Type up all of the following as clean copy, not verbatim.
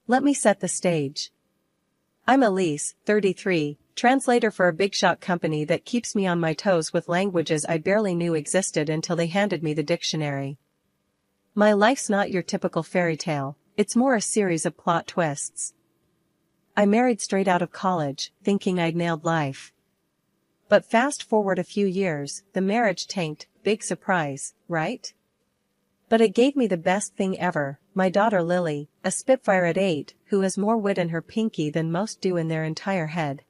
Let me set the stage. I'm Elise, 33, translator for a big shot company that keeps me on my toes with languages I barely knew existed until they handed me the dictionary. My life's not your typical fairy tale, it's more a series of plot twists. I married straight out of college, thinking I'd nailed life. But fast forward a few years, the marriage tanked, big surprise, right? But it gave me the best thing ever, my daughter Lily, a spitfire at 8, who has more wit in her pinky than most do in their entire head.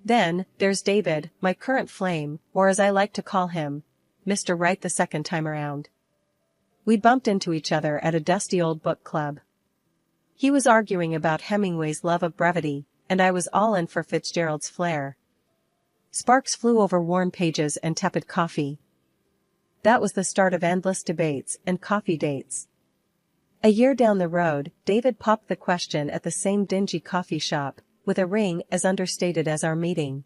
Then, there's David, my current flame, or as I like to call him, Mr. Right the second time around. We bumped into each other at a dusty old book club. He was arguing about Hemingway's love of brevity, and I was all in for Fitzgerald's flair. Sparks flew over worn pages and tepid coffee. That was the start of endless debates and coffee dates. A year down the road, David popped the question at the same dingy coffee shop, with a ring as understated as our meeting.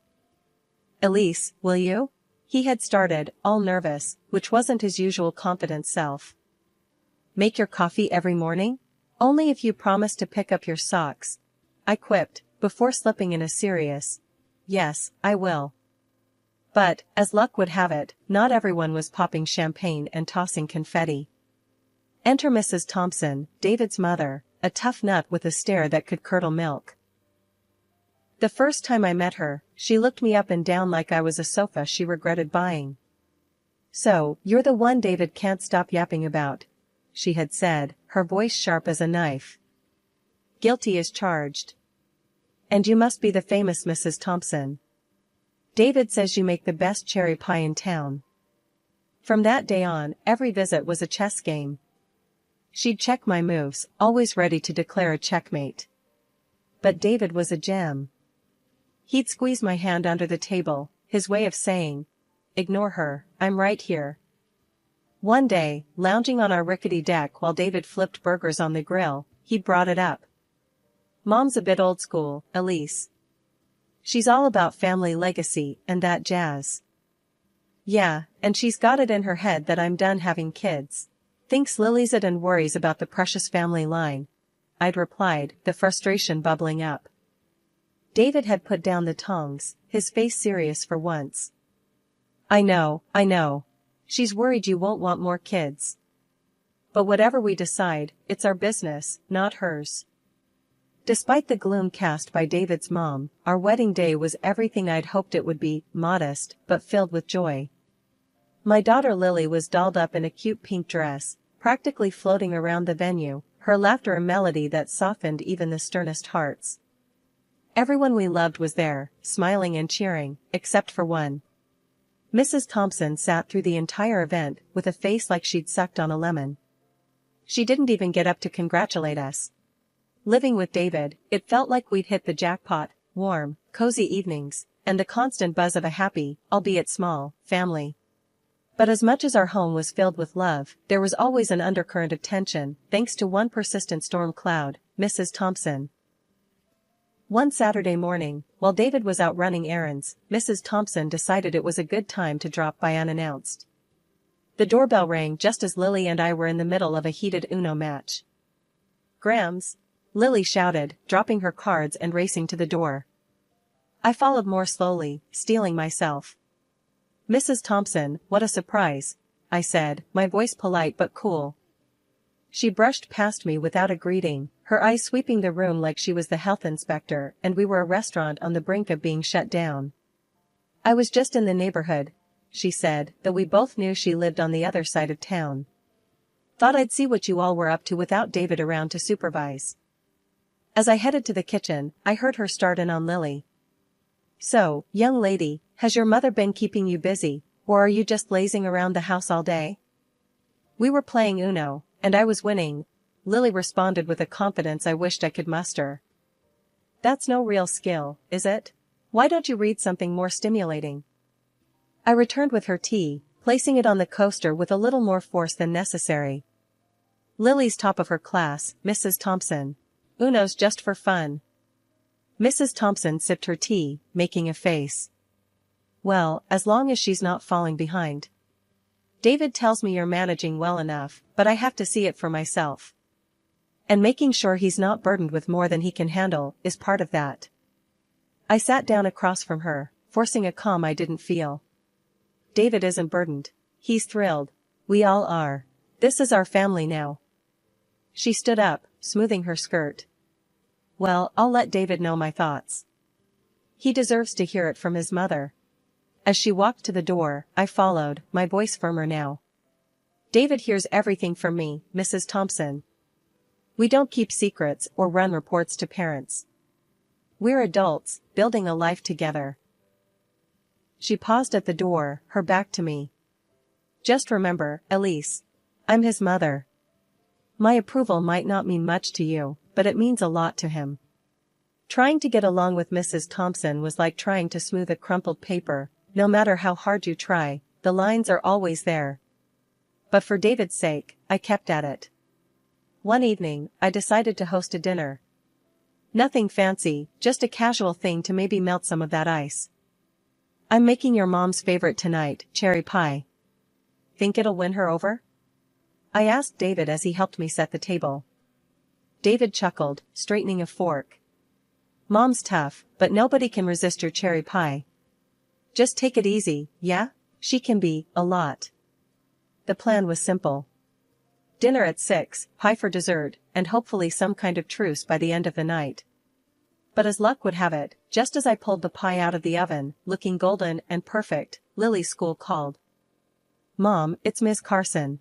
"Elise, will you?" He had started, all nervous, which wasn't his usual confident self. "Make your coffee every morning? Only if you promise to pick up your socks," I quipped, before slipping in a serious, "Yes, I will." But, as luck would have it, not everyone was popping champagne and tossing confetti. Enter Mrs. Thompson, David's mother, a tough nut with a stare that could curdle milk. The first time I met her, she looked me up and down like I was a sofa she regretted buying. "So, you're the one David can't stop yapping about," she had said, her voice sharp as a knife. "Guilty as charged. And you must be the famous Mrs. Thompson. David says you make the best cherry pie in town." From that day on, every visit was a chess game. She'd check my moves, always ready to declare a checkmate. But David was a gem. He'd squeeze my hand under the table, his way of saying, "Ignore her, I'm right here." One day, lounging on our rickety deck while David flipped burgers on the grill, he brought it up. "Mom's a bit old school, Elise. She's all about family legacy and that jazz." "Yeah, and she's got it in her head that I'm done having kids. Thinks Lily's it and worries about the precious family line," I'd replied, the frustration bubbling up. David had put down the tongs, his face serious for once. I know. She's worried you won't want more kids. But whatever we decide, it's our business, not hers." Despite the gloom cast by David's mom, our wedding day was everything I'd hoped it would be, modest, but filled with joy. My daughter Lily was dolled up in a cute pink dress, practically floating around the venue, her laughter a melody that softened even the sternest hearts. Everyone we loved was there, smiling and cheering, except for one. Mrs. Thompson sat through the entire event with a face like she'd sucked on a lemon. She didn't even get up to congratulate us. Living with David, it felt like we'd hit the jackpot: warm, cozy evenings, and the constant buzz of a happy, albeit small, family. But as much as our home was filled with love, there was always an undercurrent of tension, thanks to one persistent storm cloud, Mrs. Thompson. One Saturday morning, while David was out running errands, Mrs. Thompson decided it was a good time to drop by unannounced. The doorbell rang just as Lily and I were in the middle of a heated Uno match. "Grams!" Lily shouted, dropping her cards and racing to the door. I followed more slowly, steeling myself. "Mrs. Thompson, what a surprise," I said, my voice polite but cool. She brushed past me without a greeting, her eyes sweeping the room like she was the health inspector and we were a restaurant on the brink of being shut down. "I was just in the neighborhood," she said, though we both knew she lived on the other side of town. "Thought I'd see what you all were up to without David around to supervise." As I headed to the kitchen, I heard her start in on Lily. "So, young lady, has your mother been keeping you busy, or are you just lazing around the house all day?" "We were playing Uno, and I was winning," Lily responded with a confidence I wished I could muster. "That's no real skill, is it? Why don't you read something more stimulating?" I returned with her tea, placing it on the coaster with a little more force than necessary. "Lily's top of her class, Mrs. Thompson. Uno's just for fun." Mrs. Thompson sipped her tea, making a face. "Well, as long as she's not falling behind. David tells me you're managing well enough, but I have to see it for myself." And making sure he's not burdened with more than he can handle is part of that. I sat down across from her, forcing a calm I didn't feel. David isn't burdened. He's thrilled. We all are. This is our family now. She stood up, smoothing her skirt. Well, I'll let David know my thoughts. He deserves to hear it from his mother. As she walked to the door, I followed, my voice firmer now. David hears everything from me, Mrs. Thompson. We don't keep secrets or run reports to parents. We're adults, building a life together. She paused at the door, her back to me. Just remember, Elise. I'm his mother. My approval might not mean much to you, but it means a lot to him. Trying to get along with Mrs. Thompson was like trying to smooth a crumpled paper. No matter how hard you try, the lines are always there. But for David's sake, I kept at it. One evening, I decided to host a dinner. Nothing fancy, just a casual thing to maybe melt some of that ice. I'm making your mom's favorite tonight, cherry pie. Think it'll win her over? I asked David as he helped me set the table. David chuckled, straightening a fork. Mom's tough, but nobody can resist your cherry pie. Just take it easy, yeah? She can be, a lot. The plan was simple. Dinner at 6, pie for dessert, and hopefully some kind of truce by the end of the night. But as luck would have it, just as I pulled the pie out of the oven, looking golden and perfect, Lily's school called. Mom, it's Miss Carson.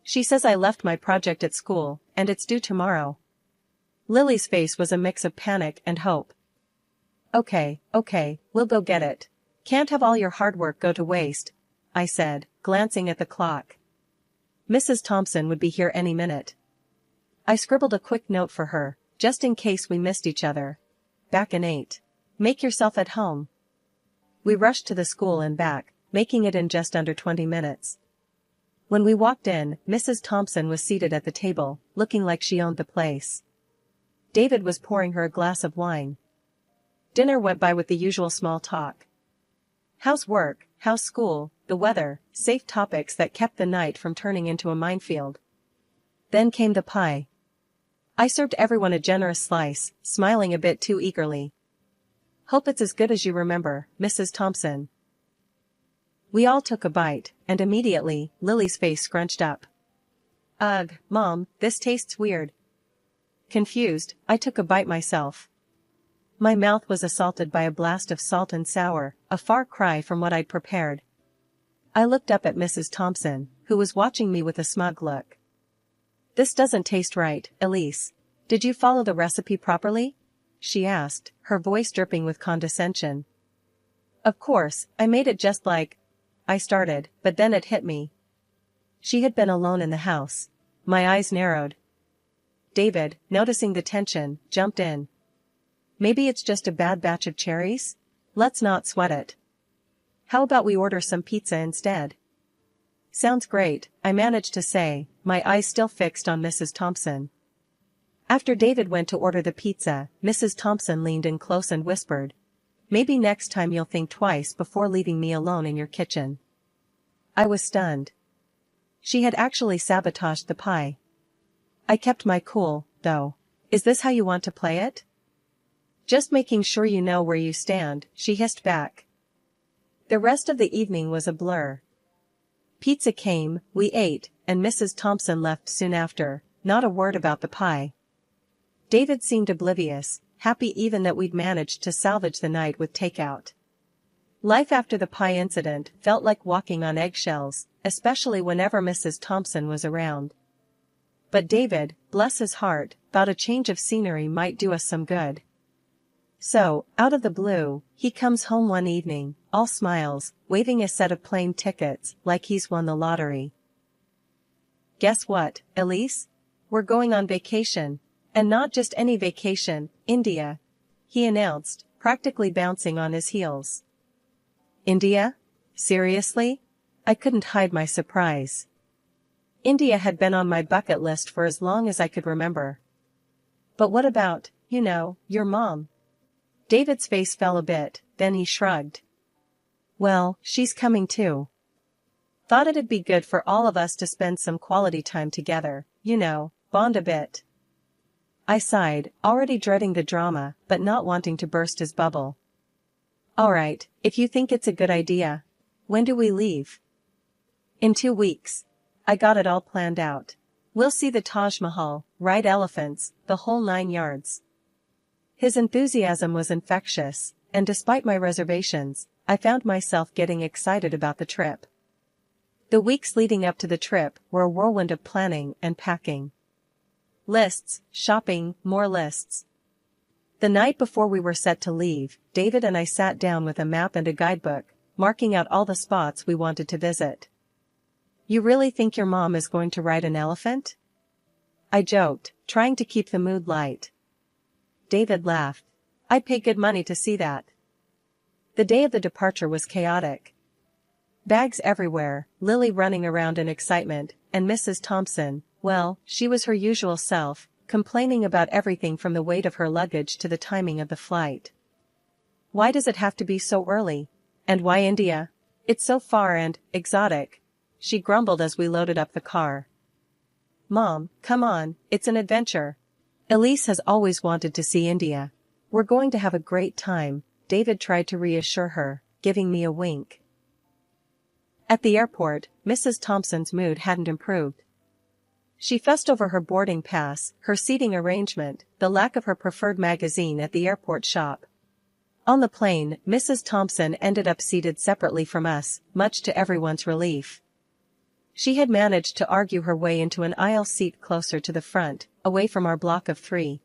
She says I left my project at school, and it's due tomorrow. Lily's face was a mix of panic and hope. Okay, we'll go get it. Can't have all your hard work go to waste, I said, glancing at the clock. Mrs. Thompson would be here any minute. I scribbled a quick note for her, just in case we missed each other. Back in 8. Make yourself at home. We rushed to the school and back, making it in just under 20 minutes. When we walked in, Mrs. Thompson was seated at the table, looking like she owned the place. David was pouring her a glass of wine. Dinner went by with the usual small talk. How's work, how's school, the weather, safe topics that kept the night from turning into a minefield. Then came the pie. I served everyone a generous slice, smiling a bit too eagerly. Hope it's as good as you remember, Mrs. Thompson. We all took a bite, and immediately, Lily's face scrunched up. Ugh, Mom, this tastes weird. Confused, I took a bite myself. My mouth was assaulted by a blast of salt and sour, a far cry from what I'd prepared. I looked up at Mrs. Thompson, who was watching me with a smug look. This doesn't taste right, Elise. Did you follow the recipe properly? She asked, her voice dripping with condescension. Of course, I made it just like... I started, but then it hit me. She had been alone in the house. My eyes narrowed. David, noticing the tension, jumped in. Maybe it's just a bad batch of cherries? Let's not sweat it. How about we order some pizza instead? Sounds great, I managed to say, my eyes still fixed on Mrs. Thompson. After David went to order the pizza, Mrs. Thompson leaned in close and whispered, maybe next time you'll think twice before leaving me alone in your kitchen. I was stunned. She had actually sabotaged the pie. I kept my cool, though. Is this how you want to play it? Just making sure you know where you stand, she hissed back. The rest of the evening was a blur. Pizza came, we ate, and Mrs. Thompson left soon after, not a word about the pie. David seemed oblivious, happy even that we'd managed to salvage the night with takeout. Life after the pie incident felt like walking on eggshells, especially whenever Mrs. Thompson was around. But David, bless his heart, thought a change of scenery might do us some good. So, out of the blue, he comes home one evening, all smiles, waving a set of plane tickets, like he's won the lottery. Guess what, Elise? We're going on vacation. And not just any vacation, India, he announced, practically bouncing on his heels. India? Seriously? I couldn't hide my surprise. India had been on my bucket list for as long as I could remember. But what about, your mom? David's face fell a bit, then he shrugged. Well, she's coming too. Thought it'd be good for all of us to spend some quality time together, bond a bit. I sighed, already dreading the drama, but not wanting to burst his bubble. Alright, if you think it's a good idea. When do we leave? In 2 weeks. I got it all planned out. We'll see the Taj Mahal, ride elephants, the whole 9 yards. His enthusiasm was infectious, and despite my reservations, I found myself getting excited about the trip. The weeks leading up to the trip were a whirlwind of planning and packing. Lists, shopping, more lists. The night before we were set to leave, David and I sat down with a map and a guidebook, marking out all the spots we wanted to visit. You really think your mom is going to ride an elephant? I joked, trying to keep the mood light. David laughed. I'd pay good money to see that. The day of the departure was chaotic. Bags everywhere, Lily running around in excitement, and Mrs. Thompson, well, she was her usual self, complaining about everything from the weight of her luggage to the timing of the flight. Why does it have to be so early? And why India? It's so far and exotic, she grumbled as we loaded up the car. Mom, come on, it's an adventure. Elise has always wanted to see India. We're going to have a great time, David tried to reassure her, giving me a wink. At the airport, Mrs. Thompson's mood hadn't improved. She fussed over her boarding pass, her seating arrangement, the lack of her preferred magazine at the airport shop. On the plane, Mrs. Thompson ended up seated separately from us, much to everyone's relief. She had managed to argue her way into an aisle seat closer to the front, away from our block of 3.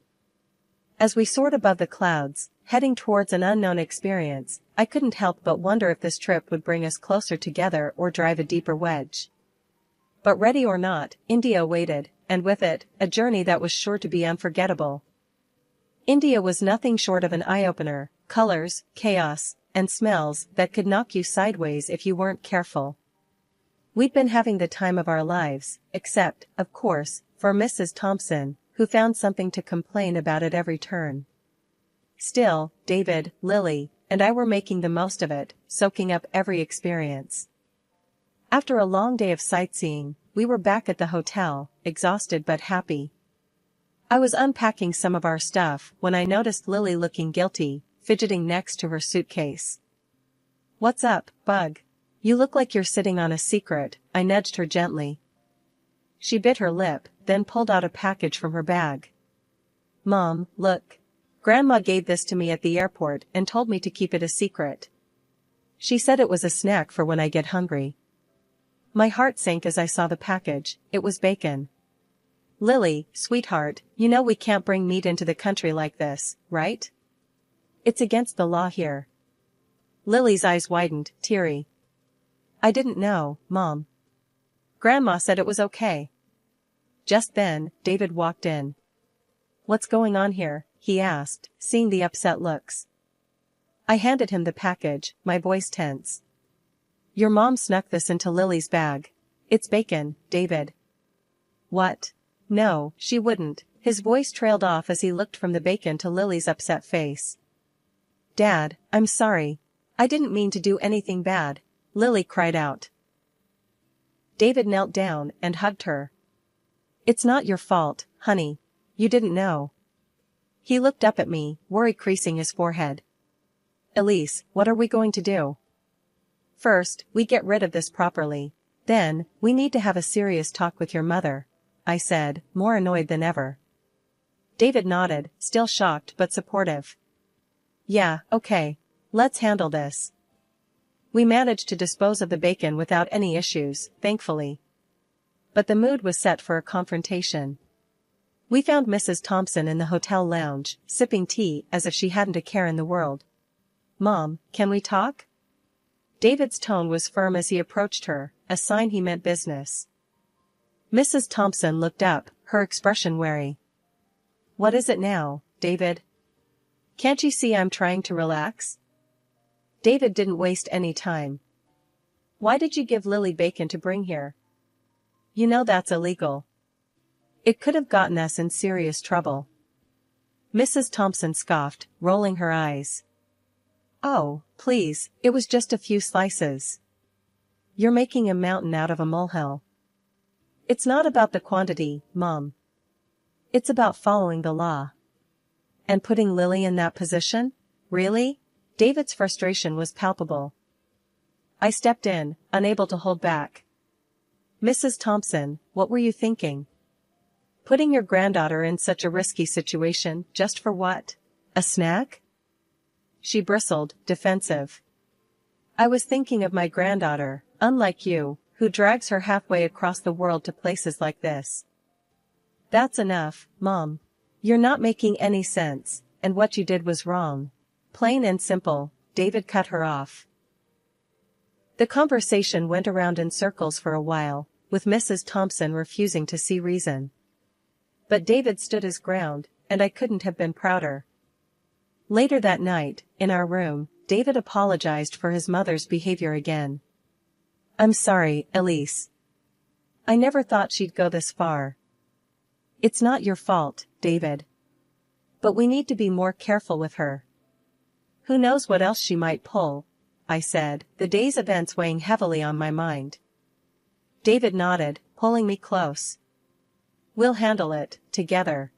As we soared above the clouds, heading towards an unknown experience, I couldn't help but wonder if this trip would bring us closer together or drive a deeper wedge. But ready or not, India awaited, and with it, a journey that was sure to be unforgettable. India was nothing short of an eye-opener, colors, chaos, and smells that could knock you sideways if you weren't careful. We'd been having the time of our lives, except, of course, for Mrs. Thompson, who found something to complain about at every turn. Still, David, Lily, and I were making the most of it, soaking up every experience. After a long day of sightseeing, we were back at the hotel, exhausted but happy. I was unpacking some of our stuff when I noticed Lily looking guilty, fidgeting next to her suitcase. What's up, Bug? You look like you're sitting on a secret, I nudged her gently. She bit her lip, then pulled out a package from her bag. Mom, look. Grandma gave this to me at the airport and told me to keep it a secret. She said it was a snack for when I get hungry. My heart sank as I saw the package. It was bacon. Lily, sweetheart, you know we can't bring meat into the country like this, right? It's against the law here. Lily's eyes widened, teary. I didn't know, Mom. Grandma said it was okay. Just then, David walked in. What's going on here? He asked, seeing the upset looks. I handed him the package, my voice tense. Your mom snuck this into Lily's bag. It's bacon, David. What? No, she wouldn't. His voice trailed off as he looked from the bacon to Lily's upset face. Dad, I'm sorry. I didn't mean to do anything bad, Lily cried out. David knelt down and hugged her. It's not your fault, honey. You didn't know. He looked up at me, worry creasing his forehead. Elise, what are we going to do? First, we get rid of this properly. Then, we need to have a serious talk with your mother, I said, more annoyed than ever. David nodded, still shocked but supportive. Yeah, okay. Let's handle this. We managed to dispose of the bacon without any issues, thankfully. But the mood was set for a confrontation. We found Mrs. Thompson in the hotel lounge, sipping tea as if she hadn't a care in the world. Mom, can we talk? David's tone was firm as he approached her, a sign he meant business. Mrs. Thompson looked up, her expression wary. What is it now, David? Can't you see I'm trying to relax? David didn't waste any time. Why did you give Lily bacon to bring here? You know that's illegal. It could have gotten us in serious trouble. Mrs. Thompson scoffed, rolling her eyes. Oh, please, it was just a few slices. You're making a mountain out of a molehill. It's not about the quantity, Mom. It's about following the law. And putting Lily in that position? Really? David's frustration was palpable. I stepped in, unable to hold back. Mrs. Thompson, what were you thinking? Putting your granddaughter in such a risky situation, just for what? A snack? She bristled, defensive. I was thinking of my granddaughter, unlike you, who drags her halfway across the world to places like this. That's enough, Mom. You're not making any sense, and what you did was wrong. Plain and simple, David cut her off. The conversation went around in circles for a while, with Mrs. Thompson refusing to see reason. But David stood his ground, and I couldn't have been prouder. Later that night, in our room, David apologized for his mother's behavior again. I'm sorry, Elise. I never thought she'd go this far. It's not your fault, David. But we need to be more careful with her. Who knows what else she might pull, I said, the day's events weighing heavily on my mind. David nodded, pulling me close. We'll handle it, together.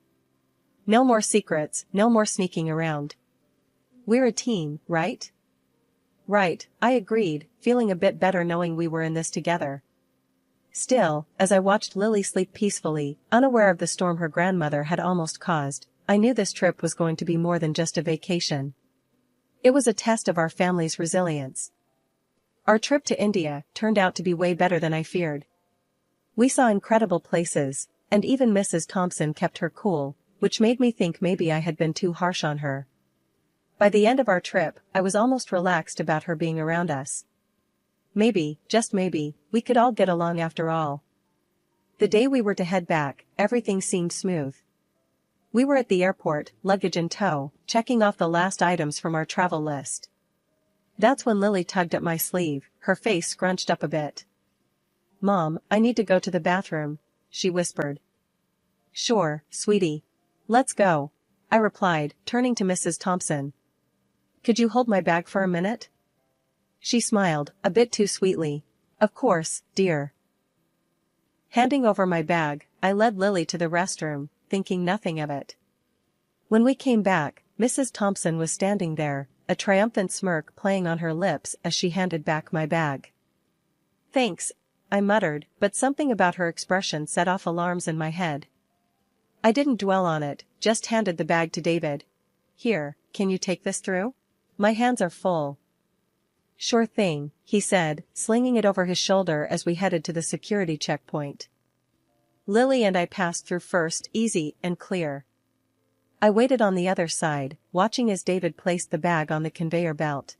No more secrets, no more sneaking around. We're a team, right? Right, I agreed, feeling a bit better knowing we were in this together. Still, as I watched Lily sleep peacefully, unaware of the storm her grandmother had almost caused, I knew this trip was going to be more than just a vacation. It was a test of our family's resilience. Our trip to India turned out to be way better than I feared. We saw incredible places, and even Mrs. Thompson kept her cool, which made me think maybe I had been too harsh on her. By the end of our trip, I was almost relaxed about her being around us. Maybe, just maybe, we could all get along after all. The day we were to head back, everything seemed smooth. We were at the airport, luggage in tow, checking off the last items from our travel list. That's when Lily tugged at my sleeve, her face scrunched up a bit. Mom, I need to go to the bathroom, she whispered. Sure, sweetie. Let's go, I replied, turning to Mrs. Thompson. Could you hold my bag for a minute? She smiled, a bit too sweetly. Of course, dear. Handing over my bag, I led Lily to the restroom, thinking nothing of it. When we came back, Mrs. Thompson was standing there, a triumphant smirk playing on her lips as she handed back my bag. Thanks, I muttered, but something about her expression set off alarms in my head. I didn't dwell on it, just handed the bag to David. Here, can you take this through? My hands are full. Sure thing, he said, slinging it over his shoulder as we headed to the security checkpoint. Lily and I passed through first, easy and clear. I waited on the other side, watching as David placed the bag on the conveyor belt.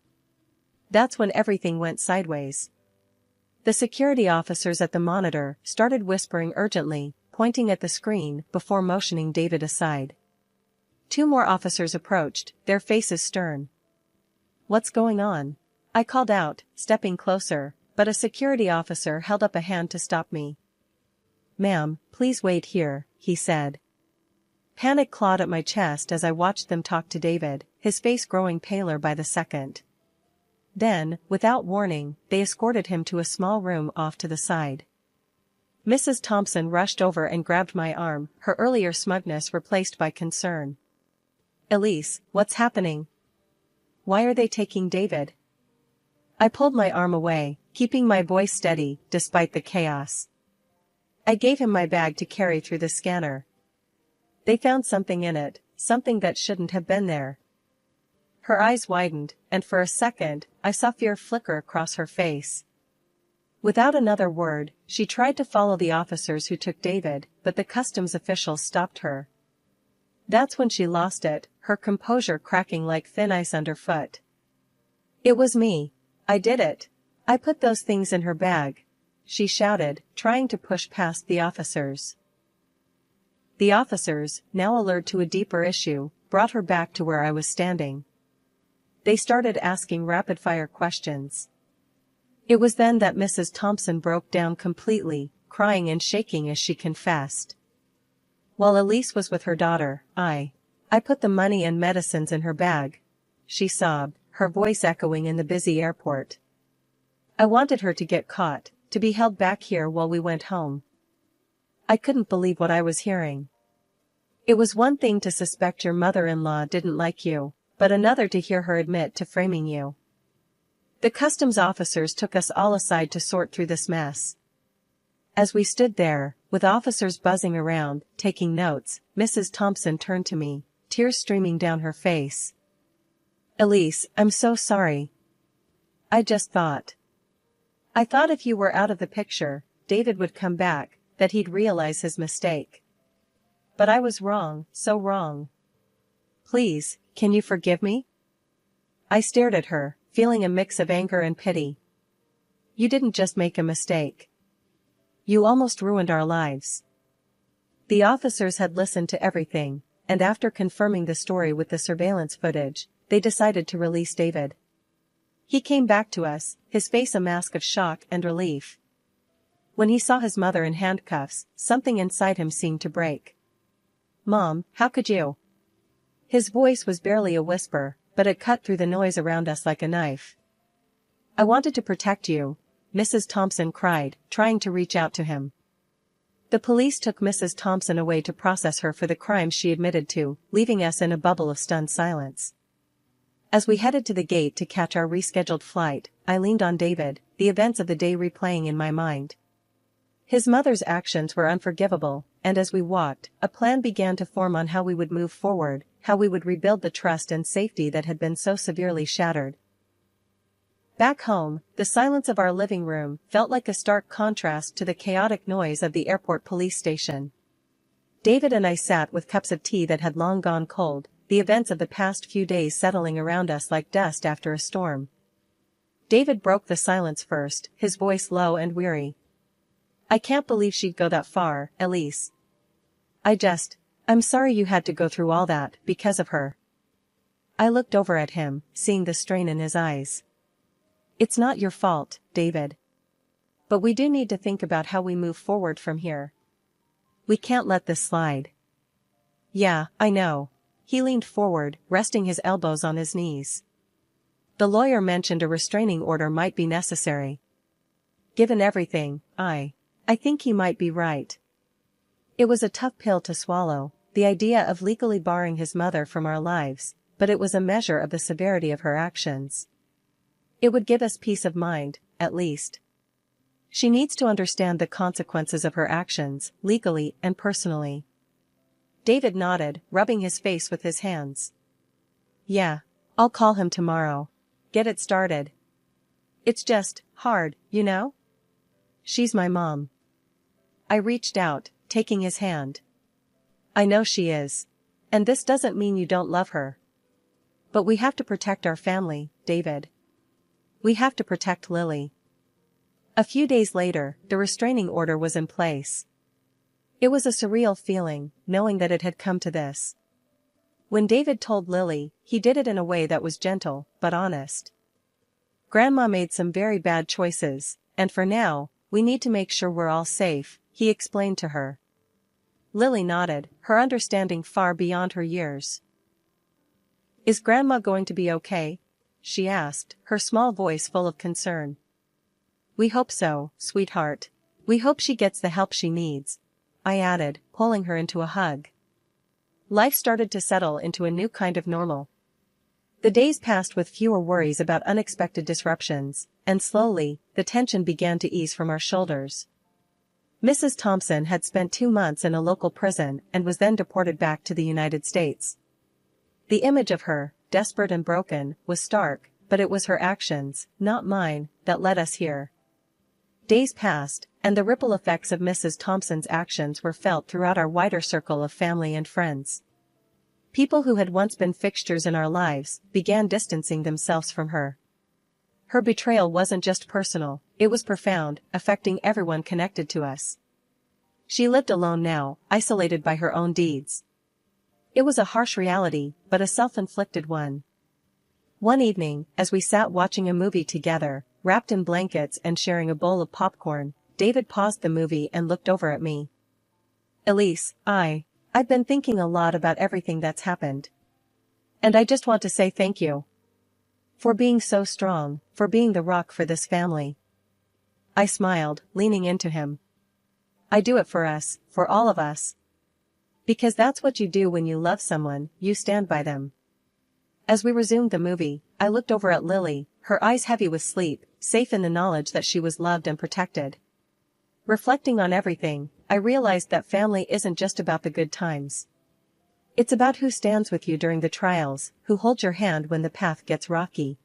That's when everything went sideways. The security officers at the monitor started whispering urgently, pointing at the screen before motioning David aside. 2 more officers approached, their faces stern. What's going on? I called out, stepping closer, but a security officer held up a hand to stop me. Ma'am, please wait here, he said. Panic clawed at my chest as I watched them talk to David, his face growing paler by the second. Then, without warning, they escorted him to a small room off to the side. Mrs. Thompson rushed over and grabbed my arm, her earlier smugness replaced by concern. Elise, what's happening? Why are they taking David? I pulled my arm away, keeping my voice steady, despite the chaos. I gave him my bag to carry through the scanner. They found something in it, something that shouldn't have been there. Her eyes widened, and for a second, I saw fear flicker across her face. Without another word, she tried to follow the officers who took David, but the customs officials stopped her. That's when she lost it, her composure cracking like thin ice underfoot. It was me. I did it. I put those things in her bag, she shouted, trying to push past the officers. The officers, now alert to a deeper issue, brought her back to where I was standing. They started asking rapid-fire questions. It was then that Mrs. Thompson broke down completely, crying and shaking as she confessed. While Elise was with her daughter, I put the money and medicines in her bag, she sobbed, her voice echoing in the busy airport. I wanted her to get caught, to be held back here while we went home. I couldn't believe what I was hearing. It was one thing to suspect your mother-in-law didn't like you, but another to hear her admit to framing you. The customs officers took us all aside to sort through this mess. As we stood there, with officers buzzing around, taking notes, Mrs. Thompson turned to me, tears streaming down her face. "Elise, I'm so sorry. I thought if you were out of the picture, David would come back, that he'd realize his mistake. But I was wrong, so wrong. Please, can you forgive me?" I stared at her, feeling a mix of anger and pity. "You didn't just make a mistake. You almost ruined our lives." The officers had listened to everything, and after confirming the story with the surveillance footage, they decided to release David. He came back to us, his face a mask of shock and relief. When he saw his mother in handcuffs, something inside him seemed to break. "Mom, how could you?" His voice was barely a whisper, but it cut through the noise around us like a knife. "I wanted to protect you," Mrs. Thompson cried, trying to reach out to him. The police took Mrs. Thompson away to process her for the crimes she admitted to, leaving us in a bubble of stunned silence. As we headed to the gate to catch our rescheduled flight, I leaned on David, the events of the day replaying in my mind. His mother's actions were unforgivable, and as we walked, a plan began to form on how we would move forward, how we would rebuild the trust and safety that had been so severely shattered. Back home, the silence of our living room felt like a stark contrast to the chaotic noise of the airport police station. David and I sat with cups of tea that had long gone cold, the events of the past few days settling around us like dust after a storm. David broke the silence first, his voice low and weary. "I can't believe she'd go that far, Elise. I'm sorry you had to go through all that, because of her." I looked over at him, seeing the strain in his eyes. "It's not your fault, David. But we do need to think about how we move forward from here. We can't let this slide." "Yeah, I know." He leaned forward, resting his elbows on his knees. "The lawyer mentioned a restraining order might be necessary. Given everything, I think he might be right." It was a tough pill to swallow, the idea of legally barring his mother from our lives, but it was a measure of the severity of her actions. It would give us peace of mind, at least. She needs to understand the consequences of her actions, legally and personally. David nodded, rubbing his face with his hands. "Yeah, I'll call him tomorrow. Get it started. It's just hard, you know? She's my mom." I reached out, taking his hand. "I know she is. And this doesn't mean you don't love her. But we have to protect our family, David. We have to protect Lily." A few days later, the restraining order was in place. It was a surreal feeling, knowing that it had come to this. When David told Lily, he did it in a way that was gentle, but honest. "Grandma made some very bad choices, and for now, we need to make sure we're all safe," he explained to her. Lily nodded, her understanding far beyond her years. "Is Grandma going to be okay?" she asked, her small voice full of concern. "We hope so, sweetheart. We hope she gets the help she needs," I added, pulling her into a hug. Life started to settle into a new kind of normal. The days passed with fewer worries about unexpected disruptions, and slowly, the tension began to ease from our shoulders. Mrs. Thompson had spent 2 months in a local prison and was then deported back to the United States. The image of her, desperate and broken, was stark, but it was her actions, not mine, that led us here. Days passed, and the ripple effects of Mrs. Thompson's actions were felt throughout our wider circle of family and friends. People who had once been fixtures in our lives began distancing themselves from her. Her betrayal wasn't just personal, it was profound, affecting everyone connected to us. She lived alone now, isolated by her own deeds. It was a harsh reality, but a self-inflicted one. One evening, as we sat watching a movie together, wrapped in blankets and sharing a bowl of popcorn, David paused the movie and looked over at me. "Elise, I've been thinking a lot about everything that's happened. And I just want to say thank you. For being so strong, for being the rock for this family." I smiled, leaning into him. "I do it for us, for all of us." Because that's what you do when you love someone, you stand by them. As we resumed the movie, I looked over at Lily, her eyes heavy with sleep, safe in the knowledge that she was loved and protected. Reflecting on everything, I realized that family isn't just about the good times. It's about who stands with you during the trials, who holds your hand when the path gets rocky.